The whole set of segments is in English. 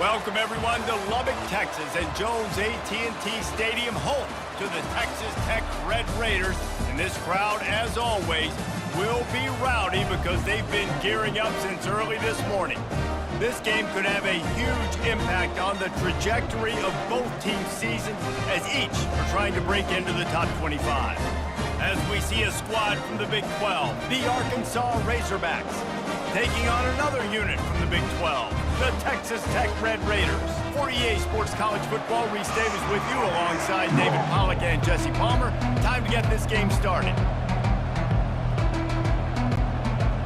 Welcome everyone to Lubbock, Texas and Jones AT&T Stadium, home to the Texas Tech Red Raiders. And this crowd, as always, will be rowdy because they've been gearing up since early this morning. This game could have a huge impact on the trajectory of both teams' seasons as each are trying to break into the top 25. As we see a squad from the Big 12, the Arkansas Razorbacks, taking on another unit from the Big 12, the Texas Tech Red Raiders. For EA Sports College Football, Reese Davis with you alongside David Pollack and Jesse Palmer. Time to get this game started.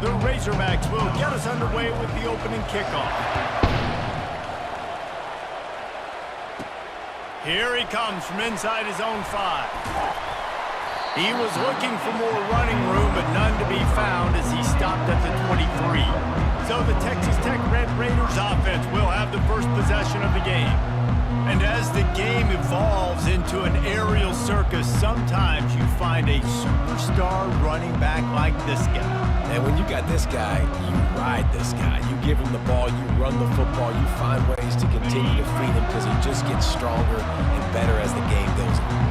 The Razorbacks will get us underway with the opening kickoff. Here he comes from inside his own 5. He was looking for more running room, but none to be found as he stopped at the 23. So the Texas Tech Red Raiders offense will have the first possession of the game. And as the game evolves into an aerial circus, sometimes you find a superstar running back like this guy. And when you got this guy, you ride this guy. You give him the ball, you run the football, you find ways to continue to feed him because he just gets stronger and better as the game goes on.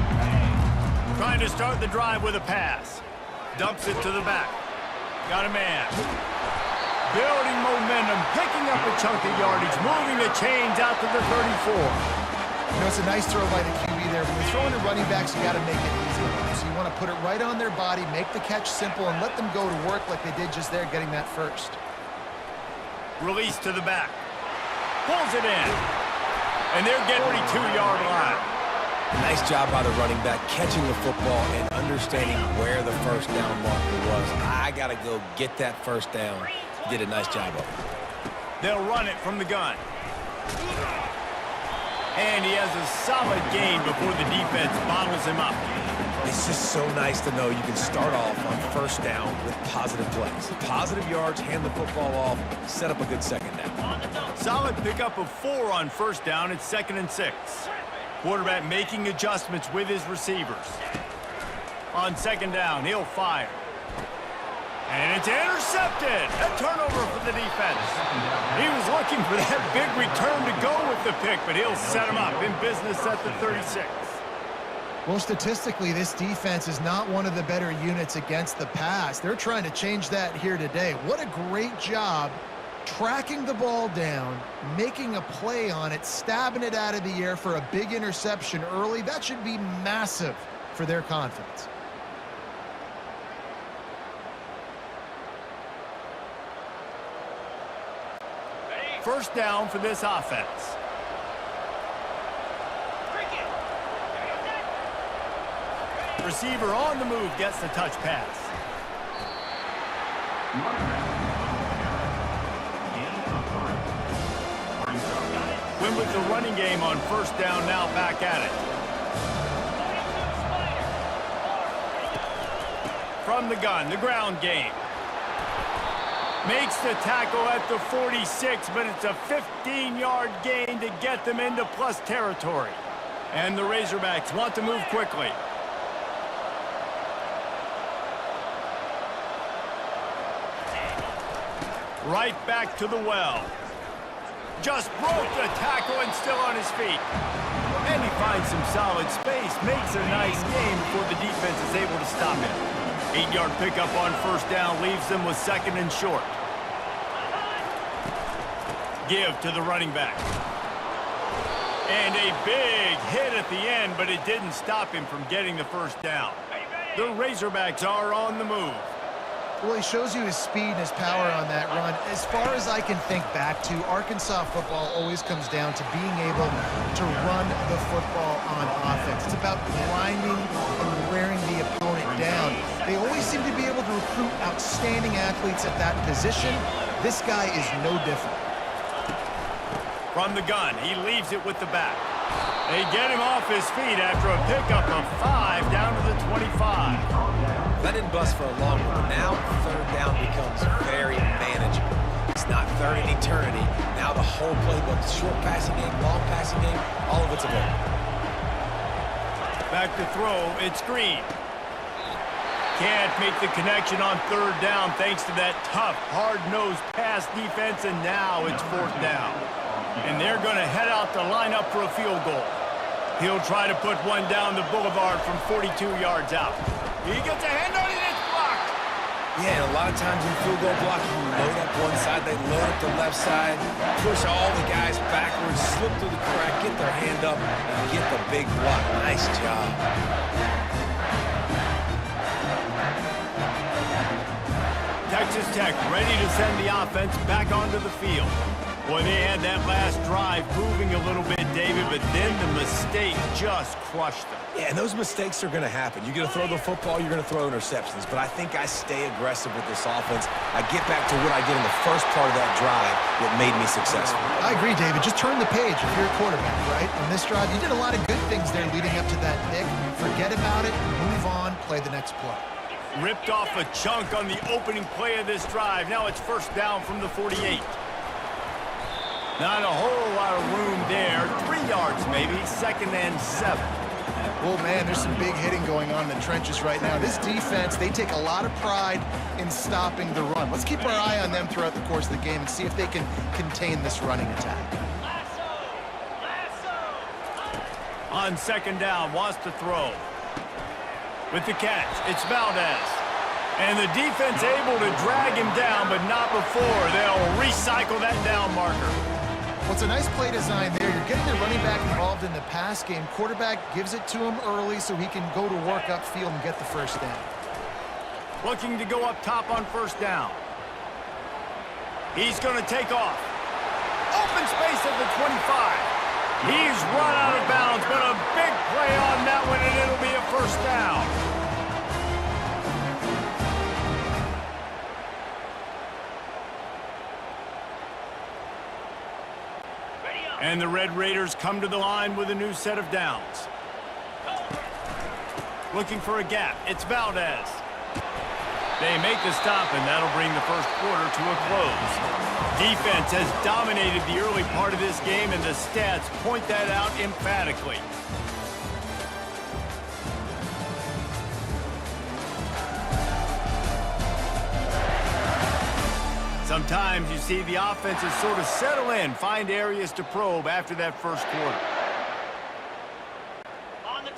Trying to start the drive with a pass. Dumps it to the back. Got a man. Building momentum, picking up a chunk of yardage, moving the chains out to the 34. You know, it's a nice throw by the QB there. When you're throwing to running backs, you got to make it easy. So you want to put it right on their body, make the catch simple, and let them go to work like they did just there, getting that first. Release to the back. Pulls it in. And they're getting 42-yard line. Nice job by the running back, catching the football and understanding where the first down marker was. I got to go get that first down. Did a nice job of it. They'll run it from the gun. And he has a solid gain before the defense bottles him up. It's just so nice to know you can start off on first down with positive plays. Positive yards, hand the football off, set up a good second down. Solid pickup of 4 on first down. It's 2nd and 6. Quarterback making adjustments with his receivers. On 2nd down, he'll fire. And it's intercepted. A turnover for the defense. He was looking for that big return to go with the pick, but he'll set him up in business at the 36. Well, statistically, this defense is not one of the better units against the pass. They're trying to change that here today. What a great job tracking the ball down, making a play on it, stabbing it out of the air for a big interception early. That should be massive for their confidence. First down for this offense. Receiver on the move gets the touch pass. Win with the running game on first down, now back at it. From the gun, the ground game. Makes the tackle at the 46, but it's a 15-yard gain to get them into plus territory. And the Razorbacks want to move quickly. Right back to the well. Just broke the tackle and still on his feet. And he finds some solid space, makes a nice gain before the defense is able to stop him. 8-yard pickup on first down leaves them with 2nd and short. Give to the running back. And a big hit at the end, but it didn't stop him from getting the first down. The Razorbacks are on the move. Well, he shows you his speed and his power on that run. As far as I can think back to, Arkansas football always comes down to being able to run the football on offense. It's about grinding and wearing the opponent down. They always seem to be able to recruit outstanding athletes at that position. This guy is no different. From the gun, he leaves it with the back. They get him off his feet after a pickup of 5 down to the 25. That didn't bust for a long one, but now third down becomes very manageable. It's not third in eternity. Now the whole playbook, short passing game, long passing game, all of it's available. Back to throw, it's Green. Can't make the connection on third down thanks to that tough, hard-nosed pass defense, and now it's 4th down. And they're going to head out to line up for a field goal. He'll try to put one down the boulevard from 42 yards out. He gets a hand on it, it's blocked. Yeah, and a lot of times in field goal block, you load up one side, they load up the left side, push all the guys backwards, slip through the crack, get their hand up, and get the big block. Nice job. Texas Tech ready to send the offense back onto the field. Boy, they had that last drive moving a little bit, David, but then the mistake just crushed them. Yeah, and those mistakes are going to happen. You're going to throw the football, you're going to throw interceptions, but I think I stay aggressive with this offense. I get back to what I did in the first part of that drive that made me successful. I agree, David. Just turn the page if you're a quarterback, right? On this drive, you did a lot of good things there leading up to that pick. Forget about it, move on, play the next play. Ripped off a chunk on the opening play of this drive. Now it's first down from the 48. Not a whole lot of room there. 3 yards maybe, 2nd and 7. Oh, man, there's some big hitting going on in the trenches right now. This defense, they take a lot of pride in stopping the run. Let's keep our eye on them throughout the course of the game and see if they can contain this running attack. On 2nd down, wants to throw. With the catch, it's Valdez. And the defense able to drag him down, but not before. They'll recycle that down marker. Well, it's a nice play design there. You're getting the running back involved in the pass game. Quarterback gives it to him early so he can go to work upfield and get the first down. Looking to go up top on 1st down. He's going to take off. Open space at the 25. He's run out of bounds, but a big play on that one, and it'll be a 1st down. And the Red Raiders come to the line with a new set of downs. Looking for a gap. It's Valdez. They make the stop, and that'll bring the first quarter to a close. Defense has dominated the early part of this game, and the stats point that out emphatically. Sometimes you see the offenses sort of settle in, find areas to probe after that first quarter.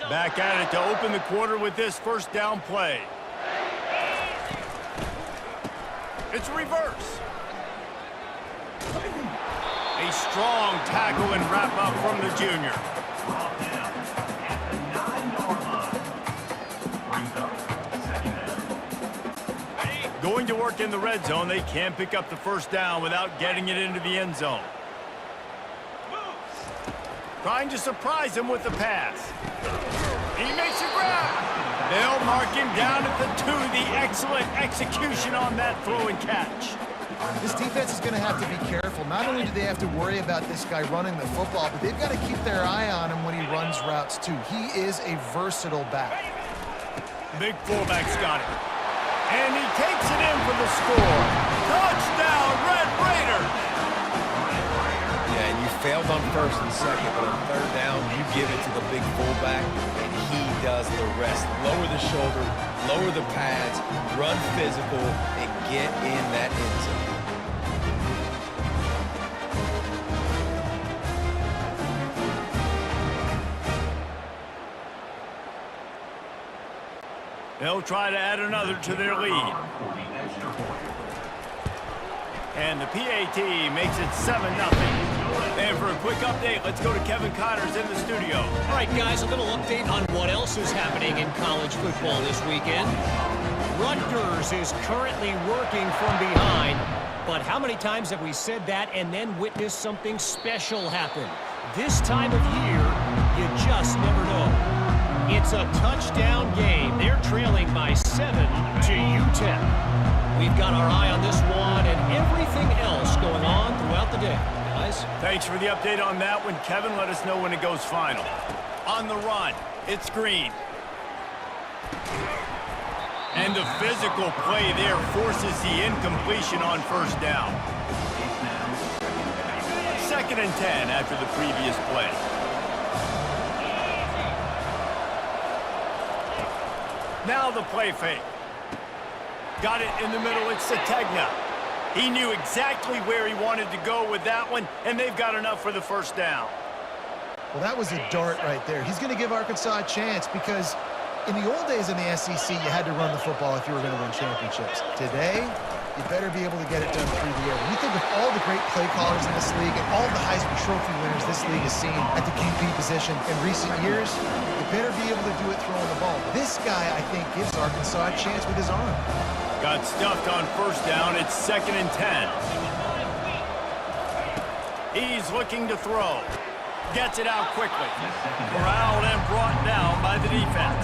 Back at it to open the quarter with this 1st down play. It's a reverse. A strong tackle and wrap up from the junior. Going to work in the red zone, they can't pick up the 1st down without getting it into the end zone. Trying to surprise him with the pass. He makes a grab. They'll mark him down at the 2. The excellent execution on that throw and catch. This defense is going to have to be careful. Not only do they have to worry about this guy running the football, but they've got to keep their eye on him when he runs routes too. He is a versatile back. Big fullback's got it. And he takes it in for the score. Touchdown, Red Raiders! Yeah, and you failed on 1st and 2nd, but on 3rd down, you give it to the big fullback, and he does the rest. Lower the shoulder, lower the pads, run physical, and get in that end zone. They'll try to add another to their lead. And the PAT makes it 7-0. And for a quick update, let's go to Kevin Connors in the studio. All right, guys, a little update on what else is happening in college football this weekend. Rutgers is currently working from behind, but how many times have we said that and then witnessed something special happen? This time of year, you just never know. It's a touchdown game. They're trailing by 7 to UTEP. We've got our eye on this one and everything else going on throughout the day. Guys? Thanks for the update on that one, Kevin. Let us know when it goes final. On the run, it's Green. And the physical play there forces the incompletion on 1st down. 2nd and 10 after the previous play. Now the play fake. Got it in the middle, it's Sategna. He knew exactly where he wanted to go with that one, and they've got enough for the first down. Well, that was a dart right there. He's going to give Arkansas a chance because in the old days in the SEC, you had to run the football if you were going to win championships. Today, you better be able to get it done through the air. When you think of all the great play callers in this league and all the Heisman Trophy winners this league has seen at the QB position in recent years, you better be able to do it throwing the ball. This guy, I think, gives Arkansas a chance with his arm. Got stuffed on first down. It's 2nd and 10. He's looking to throw. Gets it out quickly. Corralled and brought down by the defense.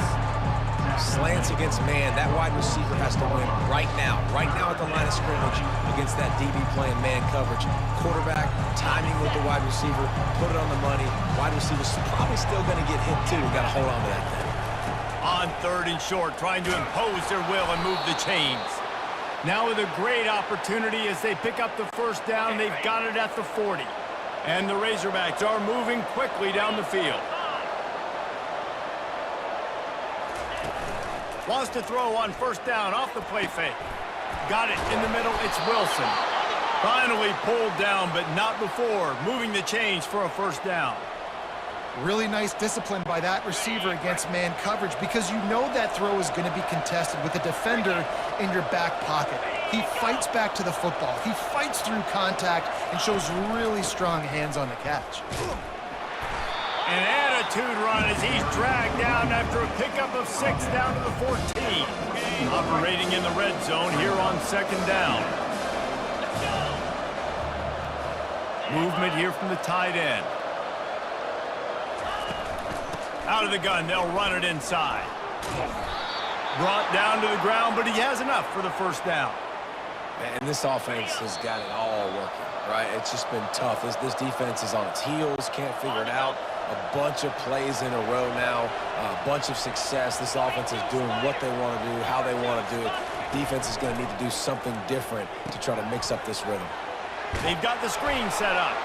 Slants against man. That wide receiver has to win right now at the line of scrimmage against that DB playing man coverage. Quarterback, timing with the wide receiver, put it on the money. Wide receiver's probably still going to get hit too. We've got to hold on to that thing. On 3rd and short, trying to impose their will and move the chains. Now with a great opportunity as they pick up the first down. They've got it at the 40. And the Razorbacks are moving quickly down the field. Wants to throw on first down off the play fake. Got it in the middle. It's Wilson. Finally pulled down, but not before moving the chains for a first down. Really nice discipline by that receiver against man coverage because you know that throw is going to be contested with a defender in your back pocket. He fights back to the football. He fights through contact and shows really strong hands on the catch. An attitude run as he's dragged down after a pickup of 6 down to the 14. Operating in the red zone here on 2nd down. Movement here from the tight end. Out of the gun, they'll run it inside. Brought down to the ground, but he has enough for the first down. Man, this offense has got it all working, right? It's just been tough. This defense is on its heels, can't figure it out. A bunch of plays in a row now, a bunch of success. This offense is doing what they want to do, how they want to do it. Defense is going to need to do something different to try to mix up this rhythm. They've got the screen set up.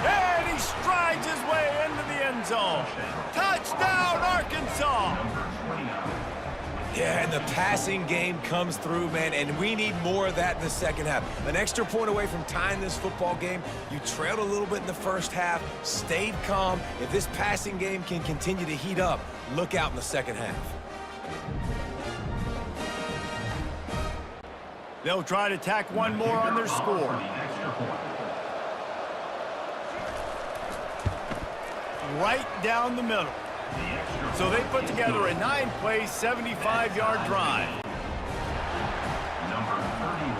And he strides his way into the end zone. Touchdown, Arkansas! Yeah, and the passing game comes through, man, and we need more of that in the second half. An extra point away from tying this football game. You trailed a little bit in the first half, stayed calm. If this passing game can continue to heat up, look out in the second half. They'll try to tack one more on their score. Right down the middle. So they put together a 9-play, 75-yard drive. Number 31,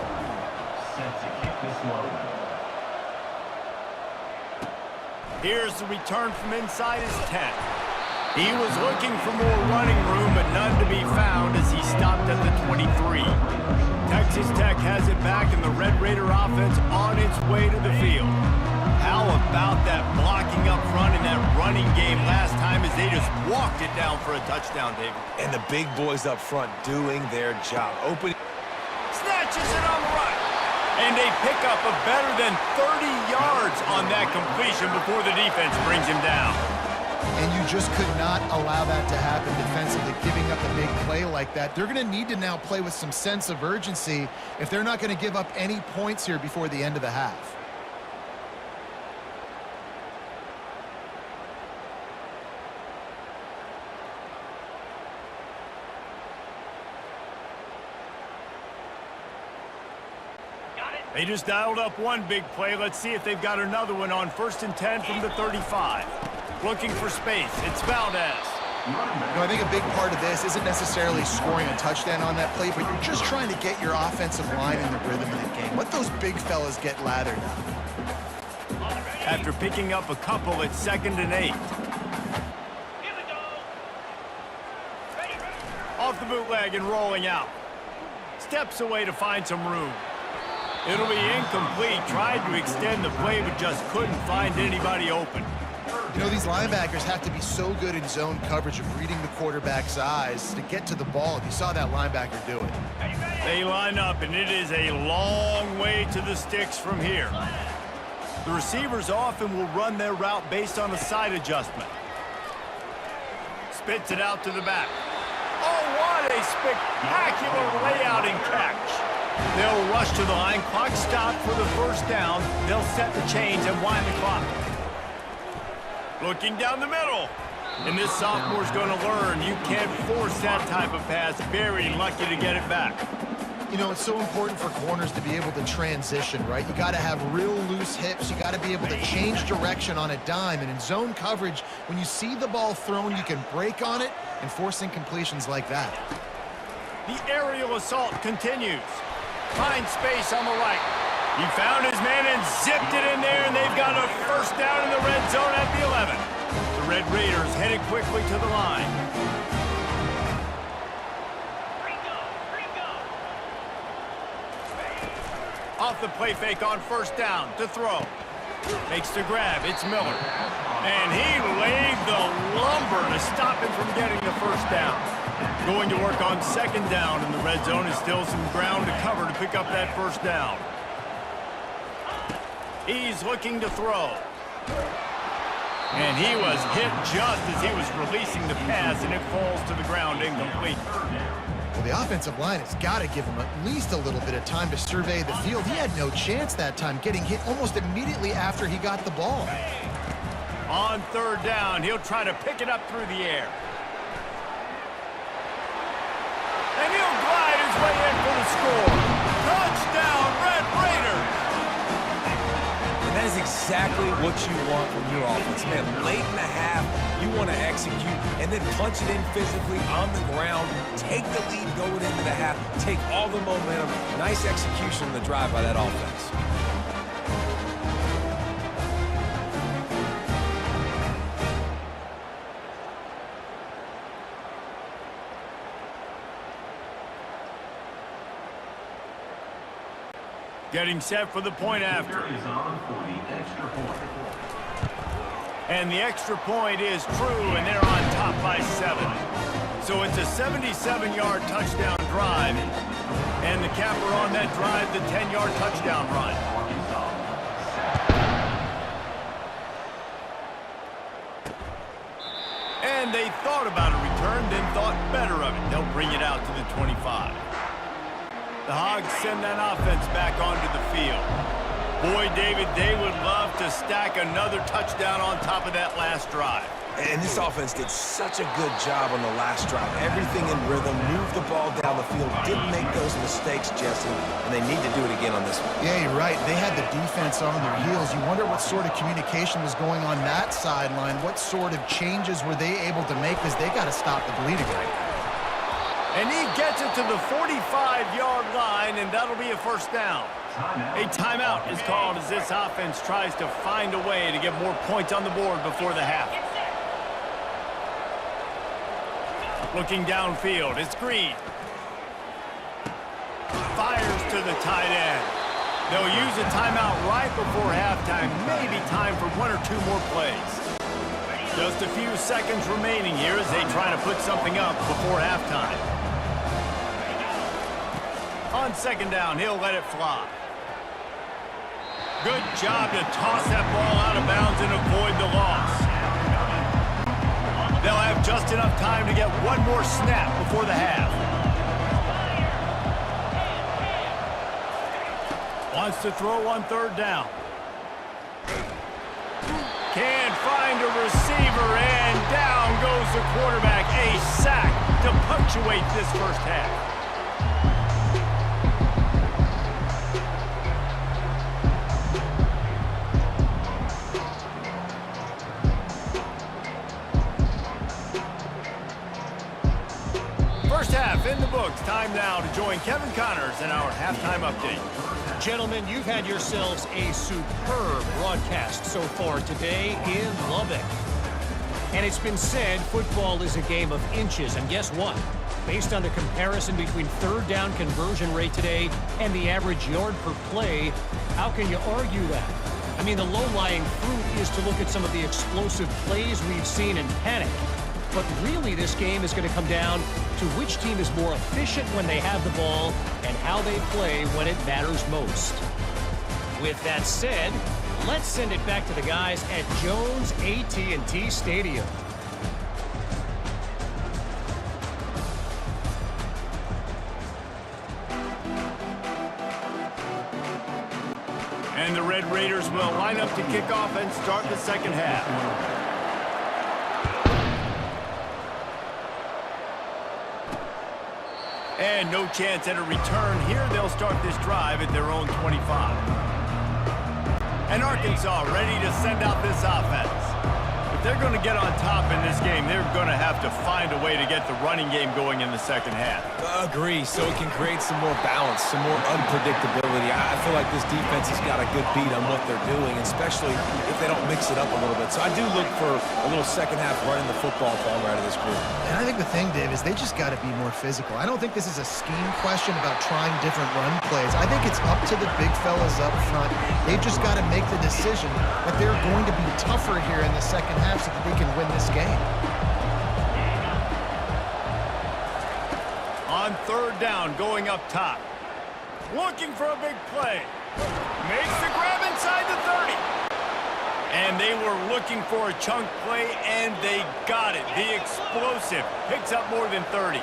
set to kick this one. Here's the return from inside his 10. He was looking for more running room, but none to be found as he stopped at the 23. Texas Tech has it back, and the Red Raider offense on its way to the field. How about that blocking up front in that running game last time as they just walked it down for a touchdown, David? And the big boys up front doing their job. Opening. Snatches it on the right. And they pick up a better than 30 yards on that completion before the defense brings him down. And you just could not allow that to happen defensively, giving up a big play like that. They're going to need to now play with some sense of urgency if they're not going to give up any points here before the end of the half. They just dialed up one big play. Let's see if they've got another one on 1st and 10 from the 35. Looking for space. It's Valdez. You know, I think a big part of this isn't necessarily scoring a touchdown on that play, but you're just trying to get your offensive line in the rhythm of the game. Let those big fellas get lathered now. After picking up a couple at 2nd and 8. Off the bootleg and rolling out. Steps away to find some room. It'll be incomplete. Tried to extend the play, but just couldn't find anybody open. You know, these linebackers have to be so good in zone coverage of reading the quarterback's eyes to get to the ball. You saw that linebacker do it. They line up, and it is a long way to the sticks from here. The receivers often will run their route based on a side adjustment. Spits it out to the back. Oh, what a spectacular layout and catch. They'll rush to the line. Clock stopped for the first down. They'll set the chains and wind the clock. Looking down the middle. And this sophomore's going to learn you can't force that type of pass. Very lucky to get it back. You know, it's so important for corners to be able to transition, right? You got to have real loose hips. You got to be able to change direction on a dime. And in zone coverage, when you see the ball thrown, you can break on it and force incompletions like that. The aerial assault continues. Finds space on the right. He found his man and zipped it in there, and they've got a first down in the red zone at the 11. The Red Raiders headed quickly to the line. Off the play fake on first down to throw. Makes the grab. It's Miller. And he laid the lumber to stop him from getting the first down. Going to work on second down in the red zone is still some ground to cover to pick up that first down. He's looking to throw. And he was hit just as he was releasing the pass, and it falls to the ground incomplete. Well, the offensive line has got to give him at least a little bit of time to survey the field. He had no chance that time, getting hit almost immediately after he got the ball. On third down, he'll try to pick it up through the air. And he'll glide his way in for the score. Touchdown, Red Raiders! And that is exactly what you want from your offense, man. Late in the half, you want to execute and then punch it in physically on the ground, take the lead going into the half, take all the momentum. Nice execution in the drive by that offense. Getting set for the point after. Is on for the extra point. And the extra point is true, and they're on top by 7. So it's a 77-yard touchdown drive. And the capper on that drive, the 10-yard touchdown run. And they thought about a return, then thought better of it. They'll bring it out to the 25. The Hogs send that offense back onto the field. Boy, David, they would love to stack another touchdown on top of that last drive. And this offense did such a good job on the last drive. Everything in rhythm, moved the ball down the field, didn't make those mistakes, Jesse, and they need to do it again on this one. Yeah, you're right. They had the defense on their heels. You wonder what sort of communication was going on that sideline. What sort of changes were they able to make, because they got to stop the bleeding right now. And he gets it to the 45-yard line, and that'll be a first down. A timeout is called as this offense tries to find a way to get more points on the board before the half. Looking downfield, it's Green. Fires to the tight end. They'll use a timeout right before halftime, maybe time for one or two more plays. Just a few seconds remaining here as they try to put something up before halftime. On second down, he'll let it fly. Good job to toss that ball out of bounds and avoid the loss. They'll have just enough time to get one more snap before the half. Wants to throw on third down. Can't find a receiver, and down goes the quarterback. A sack to punctuate this first half. First half in the books. Time now to join Kevin Connors in our halftime update. Gentlemen, you've had yourselves a superb broadcast so far today in Lubbock. And it's been said football is a game of inches. And guess what? Based on the comparison between third down conversion rate today and the average yard per play, how can you argue that? I mean, the low-lying fruit is to look at some of the explosive plays we've seen and panic. But really, this game is going to come down to which team is more efficient when they have the ball and how they play when it matters most. With that said, let's send it back to the guys at Jones AT&T Stadium. And the Red Raiders will line up to kick off and start the second half. And no chance at a return here. They'll start this drive at their own 25. And Arkansas ready to send out this offense. If they're going to get on top in this game, they're going to have to find a way to get the running game going in the second half. Agree, so it can create some more balance, some more unpredictability. I feel like this defense has got a good beat on what they're doing, especially if they don't mix it up a little bit. So I do look for a little second half running the football if I'm right of this group. And I think the thing, Dave, is they just got to be more physical. I don't think this is a scheme question about trying different run plays. I think it's up to the big fellas up front. They've just got to make the decision that they're going to be tougher here in the second half so that they can win this game. On third down, going up top. Looking for a big play. Makes the grab inside the 30. And they were looking for a chunk play, and they got it. The explosive picks up more than 30.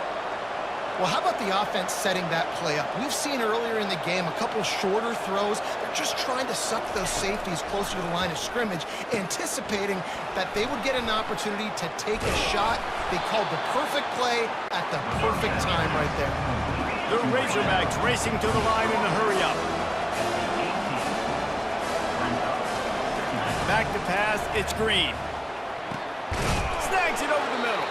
Well, how about the offense setting that play up? We've seen earlier in the game a couple shorter throws. They're just trying to suck those safeties closer to the line of scrimmage, anticipating that they would get an opportunity to take a shot. They called the perfect play at the perfect time right there. The Razorbacks racing to the line in a hurry-up. Back to pass, it's Green. Snags it over the middle.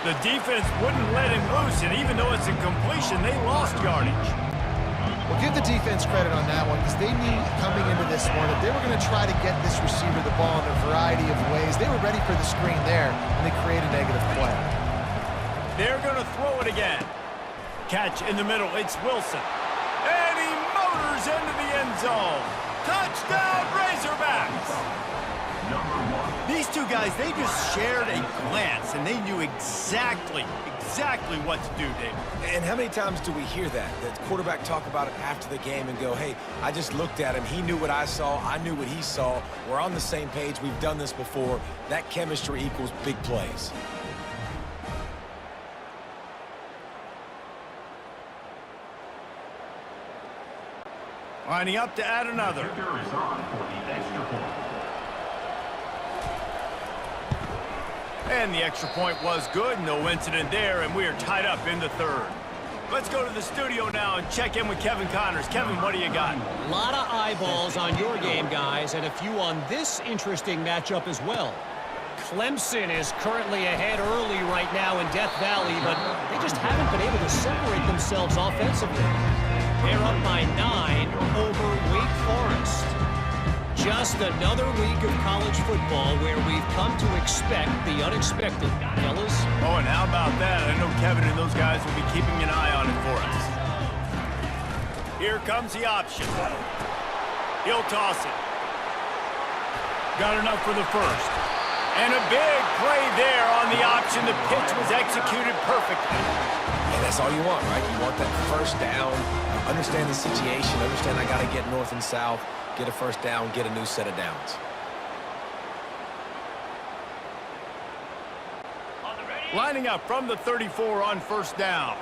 The defense wouldn't let him loose, and even though it's a completion, they lost yardage. Well, give the defense credit on that one, because they knew coming into this one that they were going to try to get this receiver the ball in a variety of ways. They were ready for the screen there, and they created a negative play. They're going to throw it again. Catch in the middle, it's Wilson. And he motors into the end zone. Touchdown, Razorbacks! These two guys, they just shared a glance, and they knew exactly what to do, Dave. And how many times do we hear that? The quarterback talk about it after the game and go, hey, I just looked at him. He knew what I saw. I knew what he saw. We're on the same page. We've done this before. That chemistry equals big plays. Lining up to add another. Kicker is on for the extra point. And the extra point was good. No incident there, and we are tied up in the third. Let's go to the studio now and check in with Kevin Connors. Kevin, what do you got? A lot of eyeballs on your game, guys, and a few on this interesting matchup as well. Clemson is currently ahead early right now in Death Valley, but they just haven't been able to separate themselves offensively. They're up by 9 over Wake Forest. Just another week of college football where we've come to expect the unexpected, fellas. Oh, and how about that? I know Kevin and those guys will be keeping an eye on it for us. Here comes the option. He'll toss it. Got enough for the first. And a big play there on the option. The pitch was executed perfectly. And that's all you want, right? You want that first down. Understand the situation. Understand I got to get north and south. Get a first down, get a new set of downs. Lining up from the 34 on first down.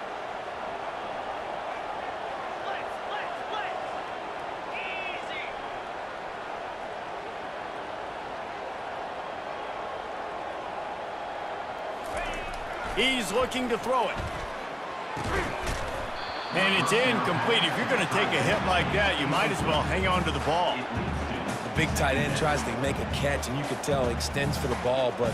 He's looking to throw it. And it's incomplete. If you're going to take a hit like that, you might as well hang on to the ball. The big tight end tries to make a catch, and you can tell he extends for the ball, but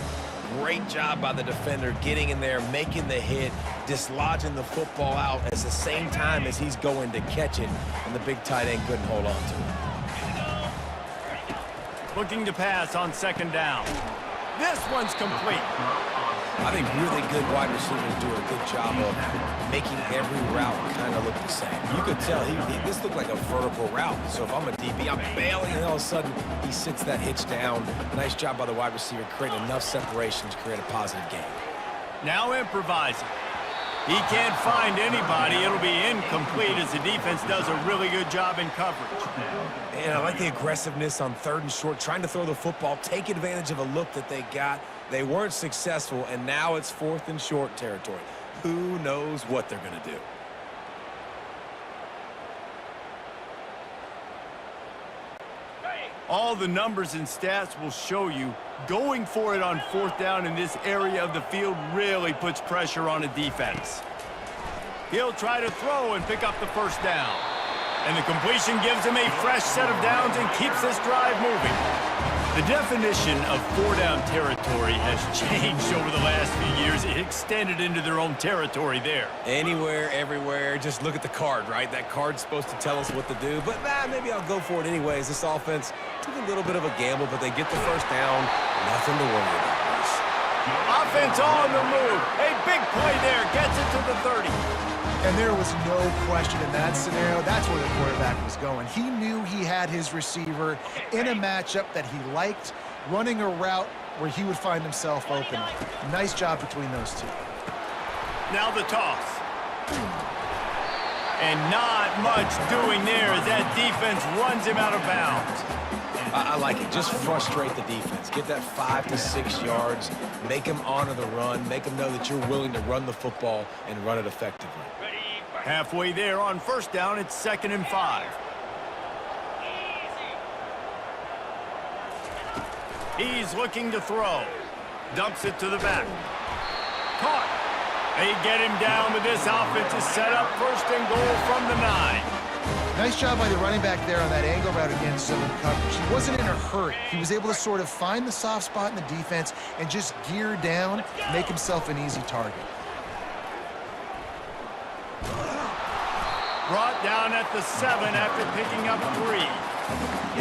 great job by the defender getting in there, making the hit, dislodging the football out at the same time as he's going to catch it, and the big tight end couldn't hold on to it. Looking to pass on second down. This one's complete. I think really good wide receivers do a good job of making every route kind of look the same. You could tell this looked like a vertical route. So if I'm a DB, I'm bailing, and all of a sudden he sits that hitch down. Nice job by the wide receiver, creating enough separation to create a positive game. Now improvising. He can't find anybody. It'll be incomplete as the defense does a really good job in coverage. And I like the aggressiveness on third and short, trying to throw the football, take advantage of a look that they got. They weren't successful, and now it's fourth and short territory. Who knows what they're going to do? All the numbers and stats will show you going for it on fourth down in this area of the field really puts pressure on a defense. He'll try to throw and pick up the first down. And the completion gives him a fresh set of downs and keeps this drive moving. The definition of four-down territory has changed over the last few years. It extended into their own territory there. Anywhere, everywhere, just look at the card, right? That card's supposed to tell us what to do, but maybe I'll go for it anyways. This offense took a little bit of a gamble, but they get the first down. Nothing to worry about, Bruce. Offense on the move. A big play there. Gets it to the 30. And there was no question in that scenario. That's where the quarterback was going. He knew he had his receiver in a matchup that he liked, running a route where he would find himself open. Nice job between those two. Now the toss. And not much doing there as that defense runs him out of bounds. I like it. Just frustrate the defense. Get that 5 to 6 yards. Make them honor the run. Make them know that you're willing to run the football and run it effectively. Halfway there on first down, it's 2nd and 5. He's looking to throw. Dumps it to the back. Caught. They get him down, but this offense is set up 1st and goal from the 9. Nice job by the running back there on that angle route against zone coverage. He wasn't in a hurry. He was able to sort of find the soft spot in the defense and just gear down, make himself an easy target. Brought down at the 7 after picking up 3.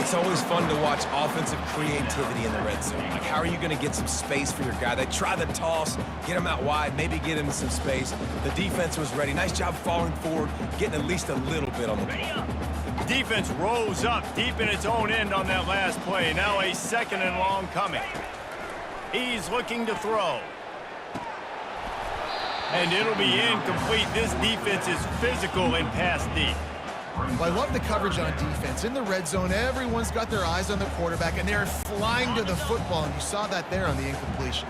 It's always fun to watch offensive creativity in the red zone. Like, how are you going to get some space for your guy? They try the toss, get him out wide, maybe get him some space. The defense was ready. Nice job falling forward, getting at least a little bit on the play. Defense rose up deep in its own end on that last play. Now a 2nd and long coming. He's looking to throw. And it'll be incomplete. This defense is physical and pass deep. Well, I love the coverage on defense. In the red zone, everyone's got their eyes on the quarterback, and they're flying to the football, and you saw that there on the incompletion.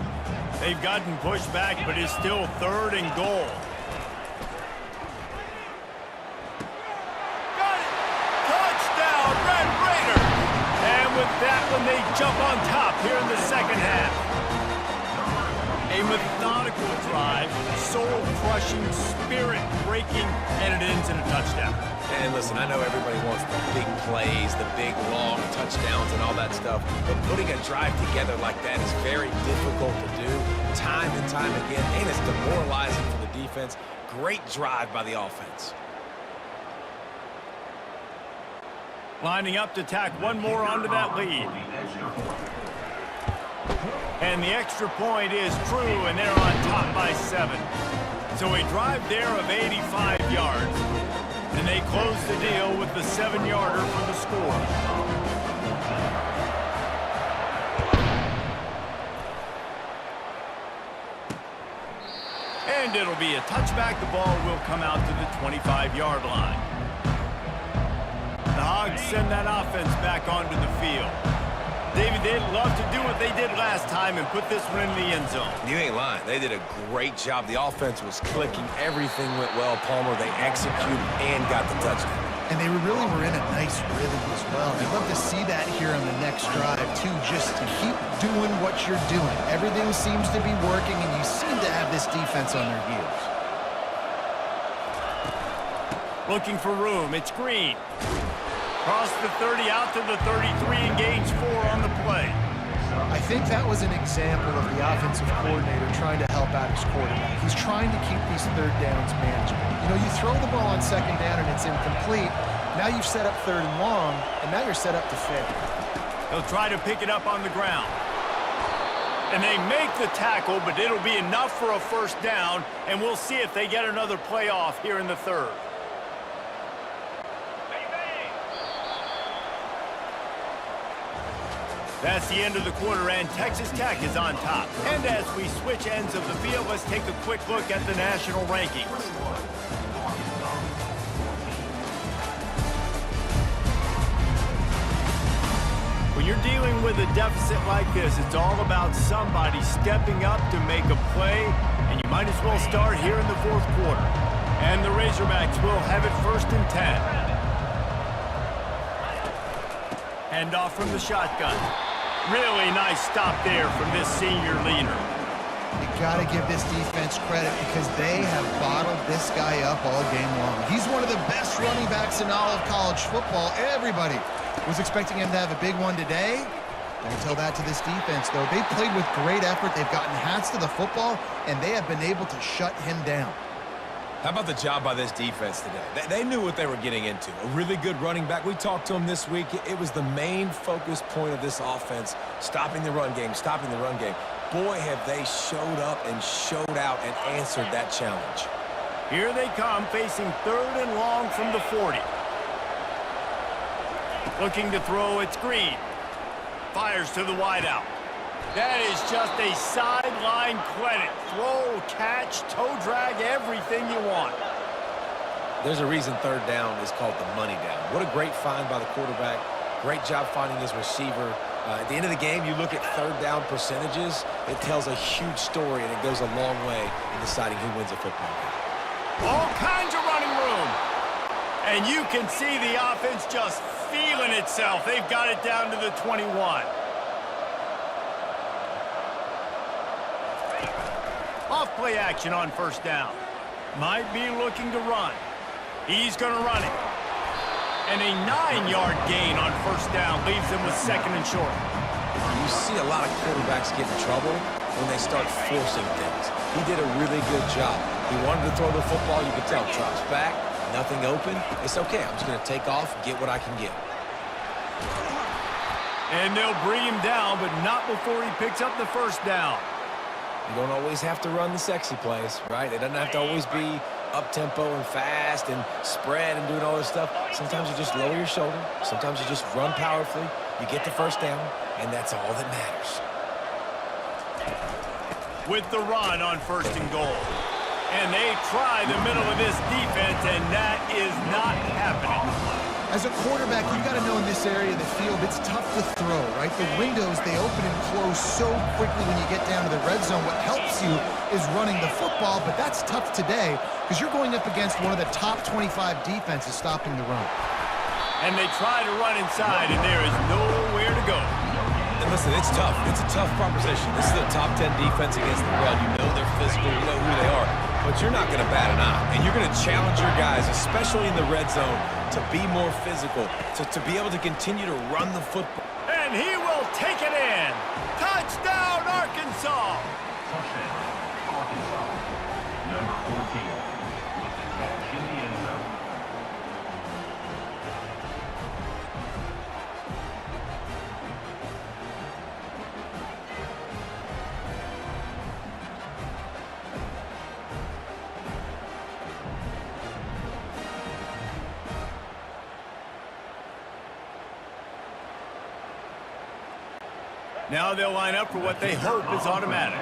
They've gotten pushed back, but it's still 3rd and goal. Got it! Touchdown, Red Raider! And with that one, they jump on top here in the 2nd half. A methodical drive, soul-crushing, spirit-breaking, and it ends in a touchdown. And listen, I know everybody wants the big plays, the big, long touchdowns and all that stuff, but putting a drive together like that is very difficult to do time and time again, and it's demoralizing for the defense. Great drive by the offense. Lining up to tack one more onto that lead. And the extra point is true, and they're on top by 7. So a drive there of 85 yards. And they close the deal with the 7-yarder for the score. And it'll be a touchback. The ball will come out to the 25-yard line. The Hogs send that offense back onto the field. David, they'd love to do what they did last time and put this one in the end zone. You ain't lying. They did a great job. The offense was clicking. Everything went well, Palmer. They executed and got the touchdown. And they really were in a nice rhythm as well. I'd love to see that here on the next drive, too, just to keep doing what you're doing. Everything seems to be working, and you seem to have this defense on their heels. Looking for room. It's Green. Cross the 30 out to the 33 and gains 4 on the play. I think that was an example of the offensive coordinator trying to help out his quarterback. He's trying to keep these 3rd downs manageable. You know, you throw the ball on 2nd down and it's incomplete. Now you've set up 3rd and long, and now you're set up to fail. They'll try to pick it up on the ground. And they make the tackle, but it'll be enough for a 1st down, and we'll see if they get another play off here in the 3rd. That's the end of the quarter, and Texas Tech is on top. And as we switch ends of the field, let's take a quick look at the national rankings. When you're dealing with a deficit like this, it's all about somebody stepping up to make a play, and you might as well start here in the 4th quarter. And the Razorbacks will have it 1st and 10. Handoff from the shotgun. Really nice stop there from this senior leader. You got to give this defense credit because they have bottled this guy up all game long. He's one of the best running backs in all of college football. Everybody was expecting him to have a big one today. Don't tell that to this defense, though. They played with great effort. They've gotten hats to the football, and they have been able to shut him down. How about the job by this defense today? They knew what they were getting into. A really good running back. We talked to him this week. It was the main focus point of this offense, stopping the run game, stopping the run game. Boy, have they showed up and showed out and answered that challenge. Here they come, facing 3rd and long from the 40. Looking to throw, it's Green. Fires to the wideout. That is just a sideline clinic. Throw, catch, toe drag, everything you want. There's a reason 3rd down is called the money down. What a great find by the quarterback. Great job finding his receiver. At the end of the game, you look at 3rd down percentages. It tells a huge story, and it goes a long way in deciding who wins a football game. All kinds of running room. And you can see the offense just feeling itself. They've got it down to the 21. Off-play action on 1st down. Might be looking to run. He's going to run it. And a 9-yard gain on 1st down leaves them with 2nd and short. You see a lot of quarterbacks get in trouble when they start forcing things. He did a really good job. He wanted to throw the football. You could tell. Drops back, nothing open. It's okay. I'm just going to take off, get what I can get. And they'll bring him down, but not before he picks up the 1st down. You don't always have to run the sexy plays, right? It doesn't have to always be up-tempo and fast and spread and doing all this stuff. Sometimes you just lower your shoulder. Sometimes you just run powerfully. You get the 1st down, and that's all that matters. With the run on 1st and goal. And they try the middle of this defense, and that is not happening. As a quarterback, you've got to know in this area of the field, it's tough to throw, right? The windows, they open and close so quickly when you get down to the red zone. What helps you is running the football, but that's tough today because you're going up against one of the top 25 defenses stopping the run. And they try to run inside, and there is nowhere to go. And listen, it's tough. It's a tough proposition. This is a top 10 defense against the run. You know they're physical. You know who they are. But you're not going to bat an eye. And you're going to challenge your guys, especially in the red zone, to be more physical, to be able to continue to run the football. And he will take it in. Touchdown, Arkansas. Touchdown, Arkansas. Number 14. In the end zone. Now they'll line up for what they hope is automatic.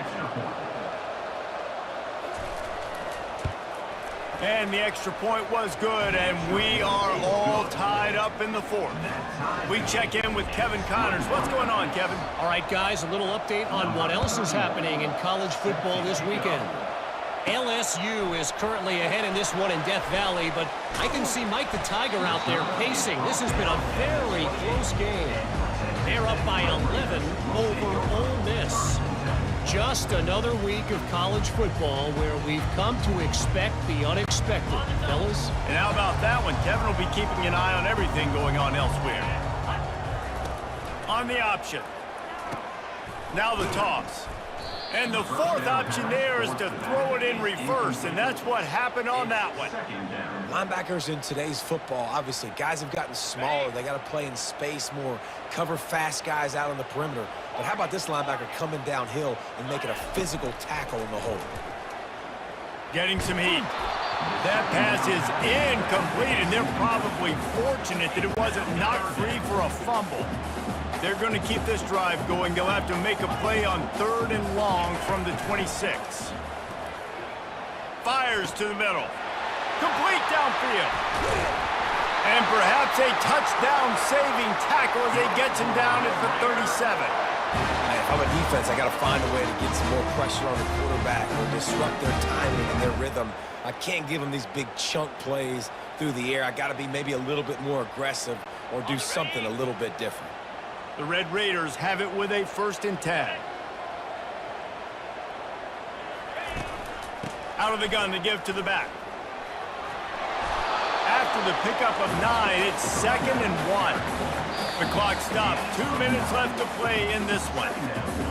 And the extra point was good, and we are all tied up in the 4th. We check in with Kevin Connors. What's going on, Kevin? All right, guys, a little update on what else is happening in college football this weekend. LSU is currently ahead in this one in Death Valley, but I can see Mike the Tiger out there pacing. This has been a very close game. They're up by 11 over Ole Miss. Just another week of college football where we've come to expect the unexpected, fellas. And how about that one? Kevin will be keeping an eye on everything going on elsewhere. On the option. Now the toss. And the 4th option there is to throw it in reverse, and that's what happened on that one. Linebackers in today's football, obviously, guys have gotten smaller. They got to play in space more, cover fast guys out on the perimeter. But how about this linebacker coming downhill and making a physical tackle in the hole? Getting some heat. That pass is incomplete, and they're probably fortunate that it wasn't knocked free for a fumble. They're going to keep this drive going. They'll have to make a play on 3rd and long from the 26. Fires to the middle. Complete downfield. And perhaps a touchdown-saving tackle as he gets him down at the 37. Man, if I'm a defense, I got to find a way to get some more pressure on the quarterback or disrupt their timing and their rhythm. I can't give them these big chunk plays through the air. I got to be maybe a little bit more aggressive or do something a little bit different. The Red Raiders have it with a 1st and 10. Out of the gun to give to the back. After the pickup of 9, it's 2nd and 1. The clock stops. 2 minutes left to play in this one.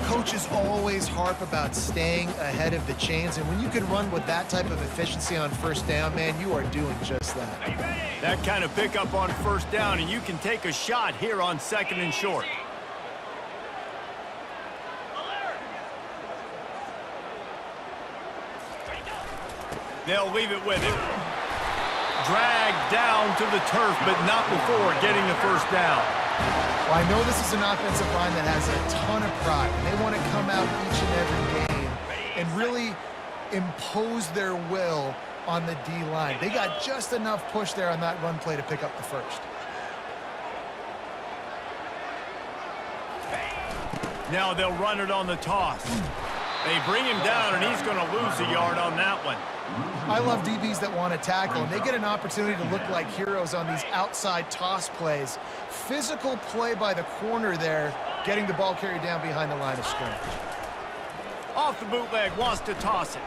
Coaches always harp about staying ahead of the chains, and when you can run with that type of efficiency on 1st down, man, you are doing just that. That kind of pickup on 1st down, and you can take a shot here on 2nd and short. They'll leave it with him. Dragged down to the turf, but not before getting the 1st down. Well, I know this is an offensive line that has a ton of pride. They want to come out each and every game and really impose their will on the D-line. They got just enough push there on that run play to pick up the 1st. Now they'll run it on the toss. They bring him down, and he's going to lose a yard on that one. I love DBs that want to tackle, and they get an opportunity to look like heroes on these outside toss plays. Physical play by the corner there, getting the ball carried down behind the line of scrimmage. Off the bootleg, wants to toss it.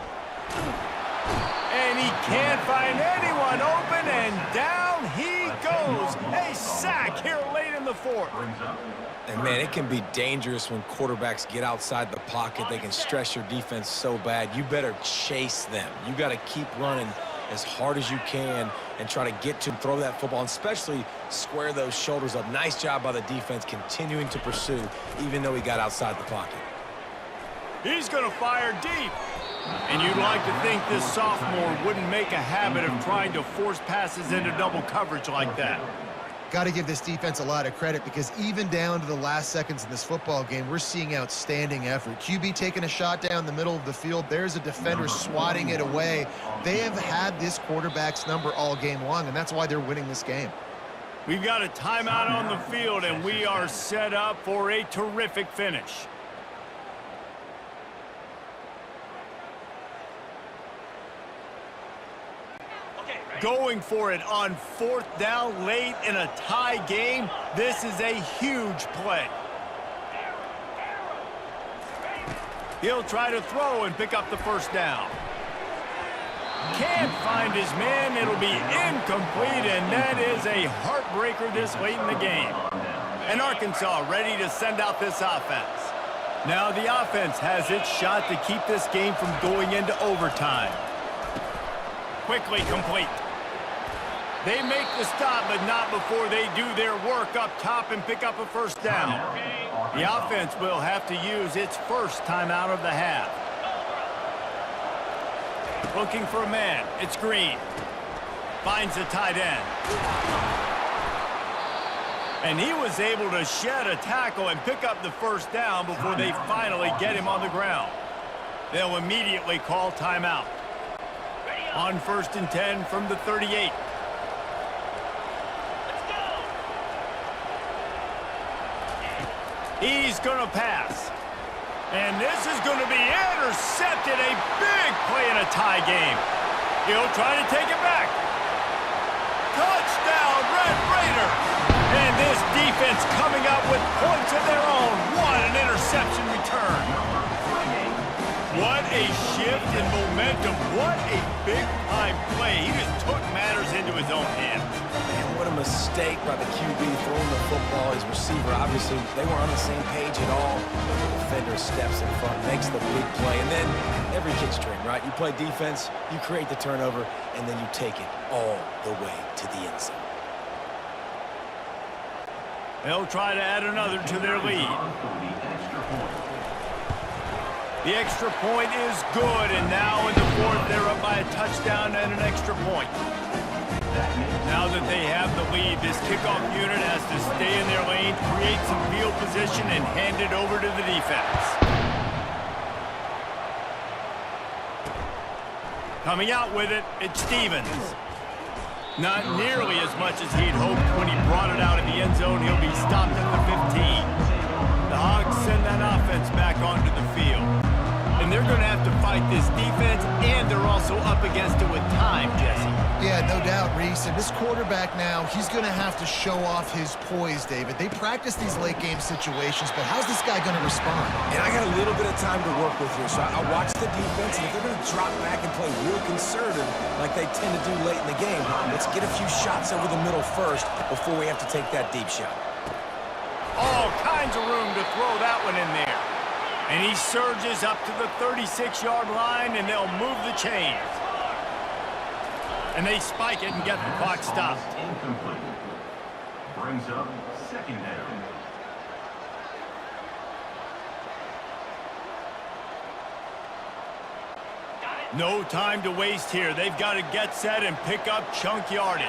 And he can't find anyone open, and down he goes. A sack here late in the 4th. And, man, it can be dangerous when quarterbacks get outside the pocket. They can stress your defense so bad. You better chase them. You got to keep running as hard as you can and try to get to throw that football, and especially square those shoulders up. Nice job by the defense continuing to pursue, even though he got outside the pocket. He's going to fire deep. And you'd like to think this sophomore wouldn't make a habit of trying to force passes into double coverage like that. Got to give this defense a lot of credit, because even down to the last seconds in this football game, we're seeing outstanding effort. QB taking a shot down the middle of the field. There's a defender swatting it away. They have had this quarterback's number all game long, and that's why they're winning this game. We've got a timeout on the field, and we are set up for a terrific finish. Going for it on 4th down late in a tie game. This is a huge play. He'll try to throw and pick up the 1st down. Can't find his man. It'll be incomplete, and that is a heartbreaker this late in the game. And Arkansas ready to send out this offense. Now the offense has its shot to keep this game from going into overtime. Quickly complete. They make the stop, but not before they do their work up top and pick up a 1st down. The offense will have to use its 1st timeout of the half. Looking for a man. It's Green. Finds the tight end. And he was able to shed a tackle and pick up the 1st down before they finally get him on the ground. They'll immediately call timeout. On 1st and 10 from the 38. He's going to pass. And this is going to be intercepted. A big play in a tie game. He'll try to take it back. Touchdown, Red Raiders. And this defense coming up with points of their own. What an interception return. What a shift in momentum. What a big-time play. He just took matters into his own hands. Man, what a mistake by the QB throwing the football. His receiver, obviously, they weren't on the same page at all. The defender steps in front, makes the big play, and then every kid's dream, right? You play defense, you create the turnover, and then you take it all the way to the end zone. They'll try to add another to their lead. The extra point is good, and now in the 4th, they're up by a touchdown and an extra point. Now that they have the lead, this kickoff unit has to stay in their lane, create some field position, and hand it over to the defense. Coming out with it, it's Stevens. Not nearly as much as he'd hoped when he brought it out in the end zone. He'll be stopped at the 15. The Hogs send that offense back onto the field. And and they're going to have to fight this defense, and they're also up against it with time, Jesse. Yeah, no doubt, Reese. And this quarterback now, he's going to have to show off his poise, David. They practice these late-game situations, but how's this guy going to respond? And I got a little bit of time to work with here, so I watch the defense, and if they're going to drop back and play real conservative like they tend to do late in the game, let's get a few shots over the middle first before we have to take that deep shot. All kinds of room to throw that one in there. And he surges up to the 36-yard line, and they'll move the chains. And they spike it and get the clock stopped. Incomplete. Brings up second down. No time to waste here. They've got to get set and pick up chunk yardage.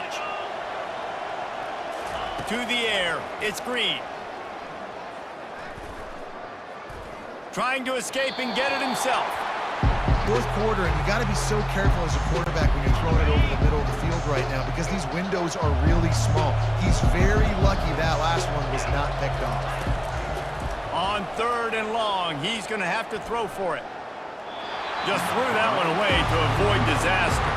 To the air, it's Green. Trying to escape and get it himself. Fourth quarter, and you got to be so careful as a quarterback when you're throwing it over the middle of the field right now because these windows are really small. He's very lucky that last one was not picked off. On 3rd and long, he's going to have to throw for it. Just threw that one away to avoid disaster.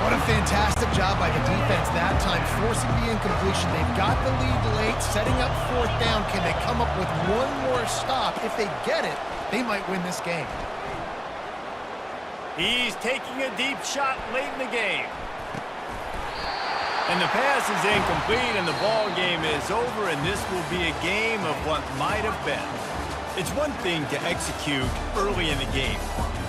What a fantastic job by the defense that time, forcing the incompletion. They've got the lead late, setting up 4th down. Can they come up with one more stop? If they get it, they might win this game. He's taking a deep shot late in the game. And the pass is incomplete, and the ball game is over, and this will be a game of what might have been. It's one thing to execute early in the game.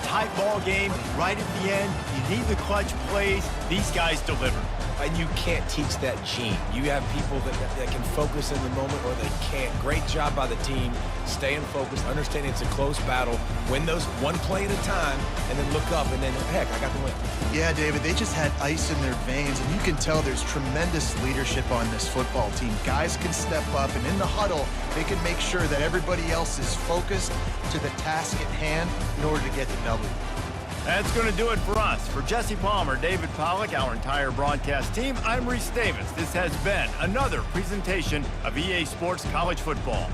Tight ball game, right at the end, you need the clutch plays. These guys deliver. And you can't teach that gene. You have people that can focus in the moment or they can't. Great job by the team, staying focused, understanding it's a close battle, win those one play at a time, and then look up and then, heck, I got the win. Yeah, David, they just had ice in their veins, and you can tell there's tremendous leadership on this football team. Guys can step up, and in the huddle, they can make sure that everybody else is focused to the task at hand in order to get the W. That's going to do it for us. For Jesse Palmer, David Pollack, our entire broadcast team, I'm Reese Davis. This has been another presentation of EA Sports College Football.